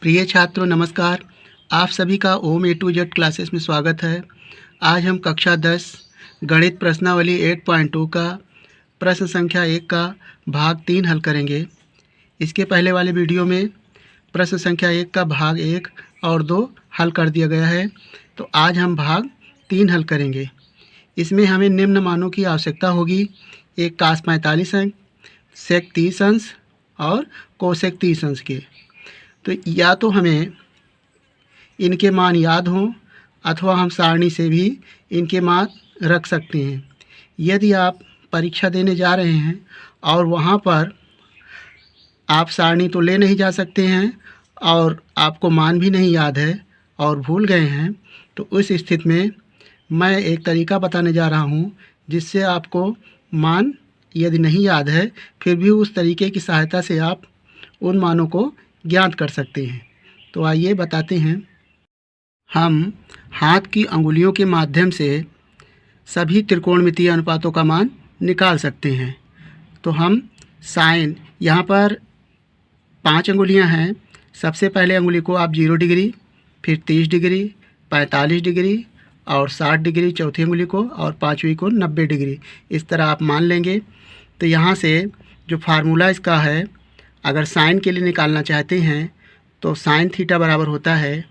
प्रिय छात्रों नमस्कार। आप सभी का ओम ए टू जेड क्लासेस में स्वागत है। आज हम कक्षा 10 गणित प्रश्नावली 8.2 का प्रश्न संख्या 1 का भाग 3 हल करेंगे। इसके पहले वाले वीडियो में प्रश्न संख्या 1 का भाग 1 और 2 हल कर दिया गया है। तो आज हम भाग 3 हल करेंगे। इसमें हमें निम्न मानों की आवश्यकता होगी। एक cos 45 अंक, sec 30 अंश और cosec 30 अंश के। तो या तो हमें इनके मान याद हों अथवा हम सारणी से भी इनके मान रख सकते हैं। यदि आप परीक्षा देने जा रहे हैं और वहाँ पर आप सारणी तो ले नहीं जा सकते हैं और आपको मान भी नहीं याद है और भूल गए हैं, तो उस स्थिति में मैं एक तरीका बताने जा रहा हूँ जिससे आपको मान यदि नहीं याद है फिर भी उस तरीके की सहायता से आप उन मानों को ज्ञात कर सकते हैं। तो आइए बताते हैं। हम हाथ की अंगुलियों के माध्यम से सभी त्रिकोणमितीय अनुपातों का मान निकाल सकते हैं। तो हम साइन, यहाँ पर 5 अंगुलियाँ हैं। सबसे पहले अंगुली को आप 0 डिग्री, फिर 30 डिग्री, 45 डिग्री और 60 डिग्री चौथी अंगुली को, और पाँचवीं को 90 डिग्री। इस तरह आप मान लेंगे। तो यहाँ से जो फार्मूला इसका है, अगर साइन के लिए निकालना चाहते हैं तो साइन थीटा बराबर होता है,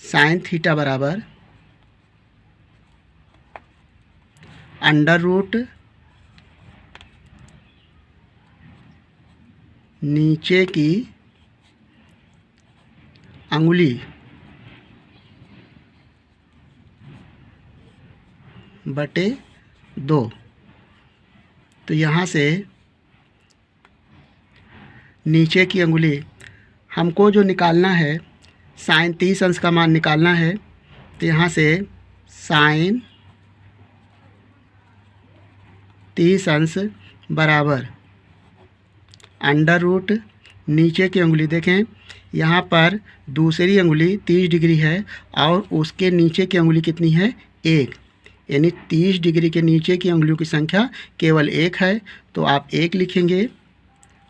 साइन थीटा बराबर अंडर रूट नीचे की अंगुली बटे 2। तो यहाँ से नीचे की अंगुली हमको जो निकालना है, साइन 30 अंश का मान निकालना है। तो यहाँ से साइन 30 अंश बराबर अंडर रूट नीचे की अंगुली, देखें यहाँ पर दूसरी अंगुली 30 डिग्री है और उसके नीचे की अंगुली कितनी है, 1। यानी 30 डिग्री के नीचे की अंगुलियों की संख्या केवल 1 है। तो आप 1 लिखेंगे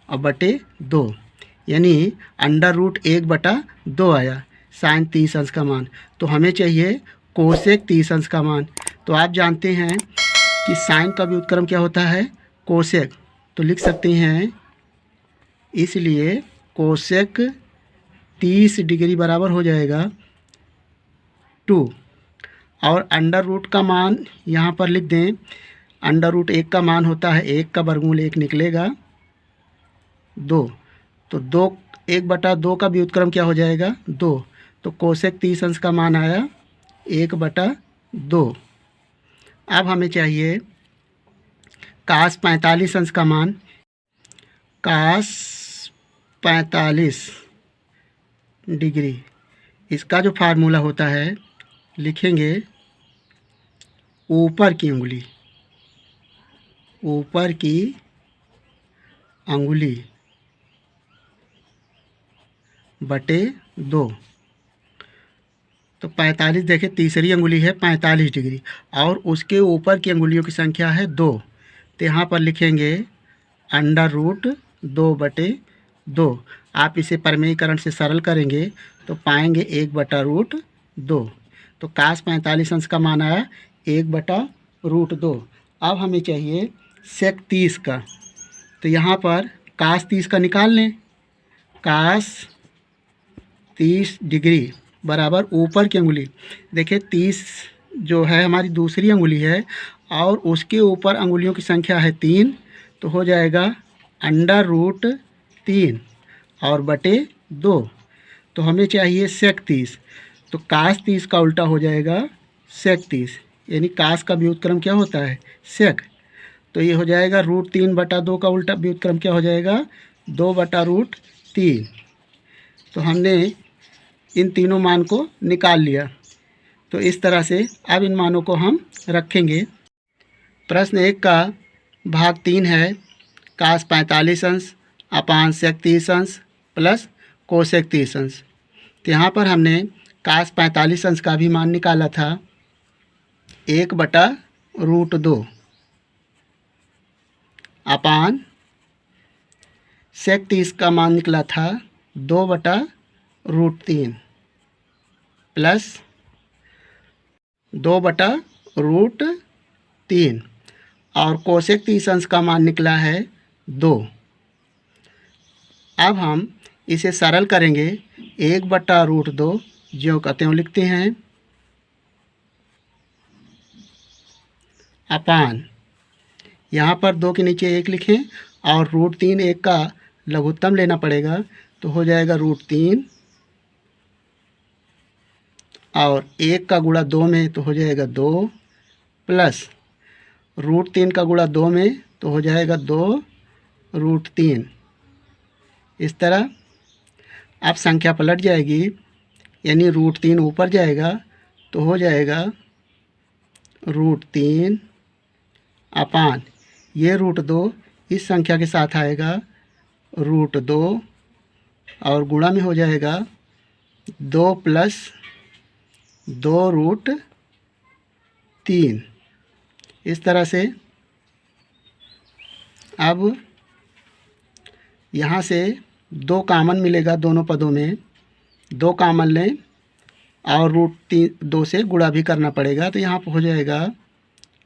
और बटे 2, यानी अंडर रूट 1/2 आया साइन 30 अंश का मान। तो हमें चाहिए कोसेक 30 अंश का मान। तो आप जानते हैं कि साइन का व्युत्क्रम क्या होता है, कोसेक। तो लिख सकते हैं, इसलिए कोसेक 30 डिग्री बराबर हो जाएगा 2। और अंडर रूट का मान यहाँ पर लिख दें। अंडर रूट 1 का मान होता है 1 का वर्गमूल 1 निकलेगा 2। तो 1/2 का व्युत्क्रम क्या हो जाएगा, 2। तो कोसेक 30 अंश का मान आया 1/2। अब हमें चाहिए कास 45 अंश का मान। कास 45 डिग्री, इसका जो फार्मूला होता है, लिखेंगे ऊपर की अंगुली, ऊपर की अंगुली बटे 2। तो 45 देखें तीसरी अंगुली है 45 डिग्री और उसके ऊपर की अंगुलियों की संख्या है 2। तो यहाँ पर लिखेंगे अंडर रूट 2/2। आप इसे परिमेयीकरण से सरल करेंगे तो पाएंगे 1/√2। तो कास 45 अंश का मान आया 1/√2। अब हमें चाहिए सेक 30 का। तो यहाँ पर कास 30 का निकाल लें। कास 30 डिग्री बराबर ऊपर की अंगुली, देखिए 30 जो है हमारी दूसरी अंगुली है और उसके ऊपर अंगुलियों की संख्या है 3। तो हो जाएगा अंडर रूट 3 और बटे 2। तो हमें चाहिए सेक 30। तो कास 30 का उल्टा हो जाएगा सेक 30, यानी कास का व्युत्क्रम क्या होता है, सेक। तो ये हो जाएगा √3/2 का उल्टा व्युत्क्रम क्या हो जाएगा, 2/√3। तो हमने इन तीनों मान को निकाल लिया। तो इस तरह से अब इन मानों को हम रखेंगे। प्रश्न 1 का भाग 3 है, कास 45 अंश अपान सेक 30 अंश प्लस कोसेक 30 अंश। तो यहाँ पर हमने कास 45 अंश का भी मान निकाला था 1/√2 अपान सेक 30 का मान निकला था 2/√3 प्लस 2/√3 और कोसेक 30 अंश का मान निकला है 2। अब हम इसे सरल करेंगे। 1/√2 ज्यों का त्यों लिखते हैं अपान, यहाँ पर 2 के नीचे 1 लिखें और √3 1 का लघुत्तम लेना पड़ेगा, तो हो जाएगा √3 और 1 का गुणा 2 में तो हो जाएगा 2 प्लस √3 का गुणा 2 में तो हो जाएगा 2√3। इस तरह अब संख्या पलट जाएगी, यानी √3 ऊपर जाएगा तो हो जाएगा √3 अपान ये √2 इस संख्या के साथ आएगा √2 और गुणा में हो जाएगा 2 प्लस 2√3। इस तरह से अब यहाँ से 2 कामन मिलेगा, दोनों पदों में 2 कामन लें और √2 से गुणा भी करना पड़ेगा, तो यहाँ पर हो जाएगा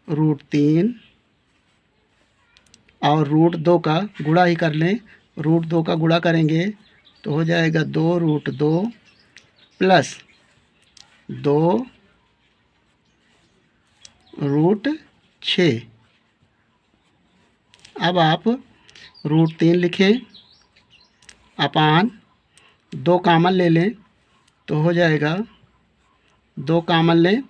√3 और √2 का गुणा ही कर लें। √2 का गुणा करेंगे तो हो जाएगा 2√2 प्लस 2√6। अब आप √3 लिखें अपान 2 कामन ले लें तो हो जाएगा 2 कामन लें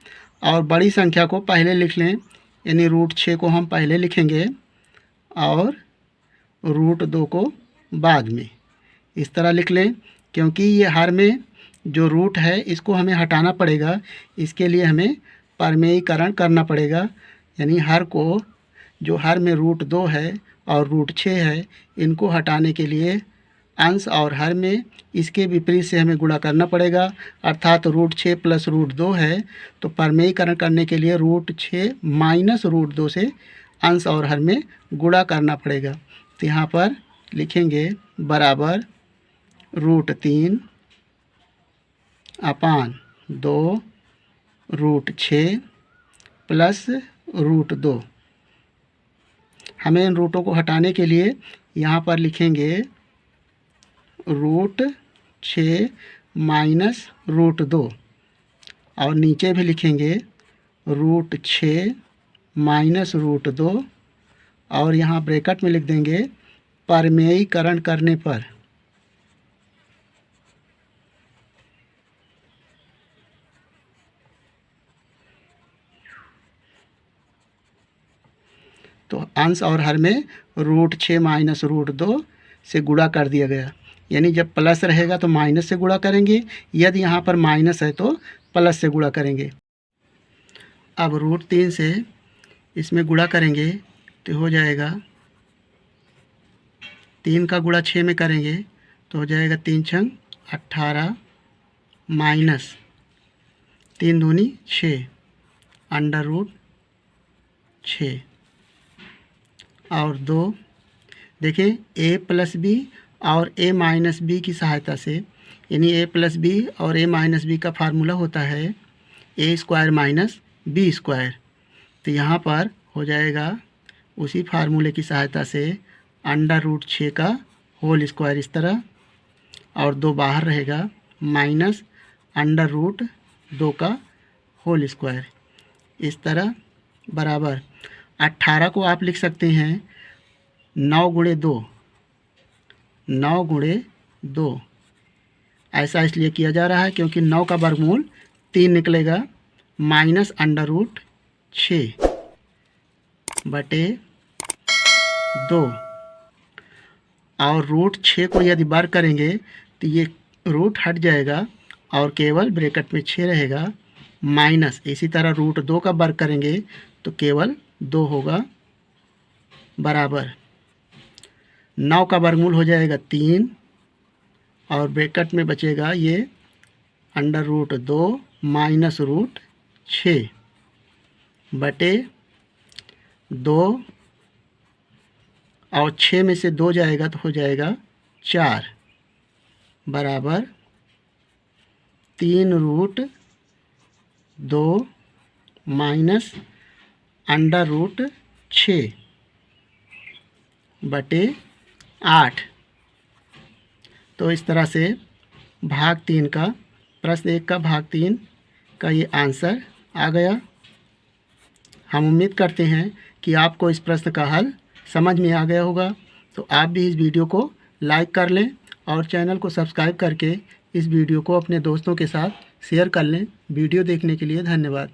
और बड़ी संख्या को पहले लिख लें, यानी √6 को हम पहले लिखेंगे और √2 को बाद में। इस तरह लिख लें, क्योंकि ये हर में जो रूट है इसको हमें हटाना पड़ेगा। इसके लिए हमें परमेयीकरण करना पड़ेगा, यानी हर को जो हर में √2 है और √6 है, इनको हटाने के लिए अंश और हर में इसके विपरीत से हमें गुणा करना पड़ेगा, अर्थात √6 प्लस √2 है तो परमेयीकरण करने के लिए √6 माइनस √2 से अंश और हर में गुणा करना पड़ेगा। तो यहाँ पर लिखेंगे बराबर √3 अपान 2√6 प्लस √2। हमें इन रूटों को हटाने के लिए यहाँ पर लिखेंगे √6 माइनस √2 और नीचे भी लिखेंगे √6 माइनस √2 और यहाँ ब्रैकेट में लिख देंगे परमेयीकरण करने पर। तो अंश और हर में √6 माइनस √2 से गुणा कर दिया गया, यानी जब प्लस रहेगा तो माइनस से गुणा करेंगे, यदि यहाँ पर माइनस है तो प्लस से गुणा करेंगे। अब √3 से इसमें गुणा करेंगे तो हो जाएगा 3 का गुणा 6 में करेंगे तो हो जाएगा 3 छंग 18 माइनस 3 दूनी 6 √6 और 2। देखें a प्लस बी और a माइनस बी की सहायता से, यानी a प्लस बी और a माइनस बी का फार्मूला होता है a² माइनस b²। तो यहाँ पर हो जाएगा उसी फार्मूले की सहायता से √6 का होल स्क्वायर इस तरह और 2 बाहर रहेगा माइनस √2 का होल स्क्वायर इस तरह बराबर 18 को आप लिख सकते हैं 9 गुणे 2। ऐसा इसलिए किया जा रहा है क्योंकि 9 का वर्गमूल 3 निकलेगा माइनस √6 बटे 2 और √6 को यदि वर्ग करेंगे तो ये रूट हट जाएगा और केवल ब्रैकेट में 6 रहेगा माइनस। इसी तरह √2 का वर्ग करेंगे तो केवल 2 होगा बराबर 9 का वर्गमूल हो जाएगा 3 और ब्रैकेट में बचेगा ये √2 माइनस √6 बटे 2 और 6 में से 2 जाएगा तो हो जाएगा 4 बराबर 3√2 माइनस √6 बटे 8। तो इस तरह से भाग 3 का प्रश्न 1 का भाग 3 का ये आंसर आ गया। हम उम्मीद करते हैं कि आपको इस प्रश्न का हल समझ में आ गया होगा। तो आप भी इस वीडियो को लाइक कर लें और चैनल को सब्सक्राइब करके इस वीडियो को अपने दोस्तों के साथ शेयर कर लें। वीडियो देखने के लिए धन्यवाद।